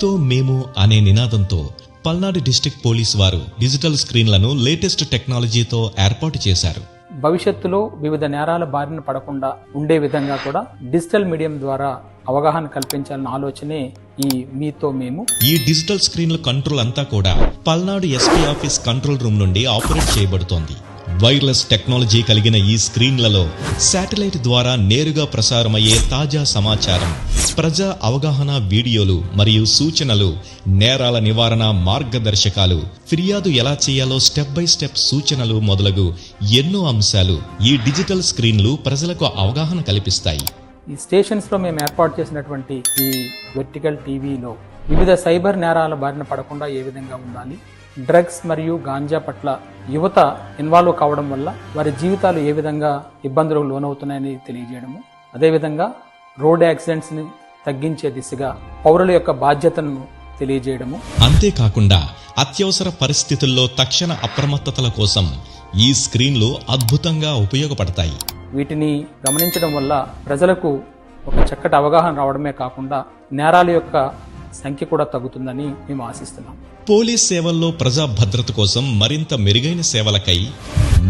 మీతో మేము అనే నినాదంతో పల్నాడు డిస్ట్రిక్ట్ పోలీస్ వారు డిజిటల్ స్క్రీన్లను లేటెస్ట్ టెక్నాలజీతో ఏర్పాటు చేశారు. భవిష్యత్తులో వివిధ నేరాల బారిన పడకుండా ఉండే విధంగా కూడా డిజిటల్ మీడియం ద్వారా అవగాహన కల్పించాలన్న ఆలోచనే ఈ మీతో మేము. ఈ డిజిటల్ స్క్రీన్ల కంట్రోల్ అంతా కూడా Palnadu SP office control room నుండి ఆపరేట్ చేయబడుతోంది. వైర్లెస్ టెక్నాలజీ కలిగిన ఈ స్క్రీన్లలో శాటిలైట్ ద్వారా నేరుగా ప్రసారమయ్యే తాజా సమాచారం, ప్రజా అవగాహన వీడియోలు మరియు సూచనలు, నేరాల నివారణ మార్గదర్శకాలు, ఫిర్యాదు ఎలా చేయాలో స్టెప్ బై స్టెప్ సూచనలు మొదలగు ఎన్నో అంశాలు ఈ డిజిటల్ స్క్రీన్లు ప్రజలకు అవగాహన కల్పిస్తాయి. ఈ స్టేషన్స్లో మేము ఏర్పాటు చేసినటువంటి ఈ వెర్టికల్ టీవీలో వివిధ సైబర్ నేరాల బారిన పడకుండా ఏ విధంగా ఉండాలి, డ్రగ్స్ మరియు గాంజా పట్ల యువత ఇన్వాల్వ్ కావడం వల్ల వారి జీవితాలు ఏ విధంగా ఇబ్బందులకు లోనవుతున్నాయని తెలియజేయడము, అదేవిధంగా రోడ్ యాక్సిడెంట్స్ని తగ్గించే దిశగా పౌరుల యొక్క బాధ్యతను తెలియజేయడము. అంతేకాకుండా అత్యవసర పరిస్థితుల్లో తక్షణ అప్రమత్తతల కోసం ఈ స్క్రీన్లు అద్భుతంగా ఉపయోగపడతాయి. వీటిని గమనించడం వల్ల ప్రజలకు ఒక చక్కటి అవగాహన రావడమే కాకుండా నేరాల యొక్క సంఖ్య కూడా తగ్గుతుందని మేము ఆశిస్తున్నాం. పోలీస్ సేవల్లో ప్రజా భద్రత కోసం మరింత మెరుగైన సేవలకై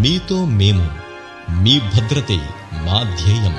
మీతో మేము, మీ భద్రతే మా ధ్యేయం.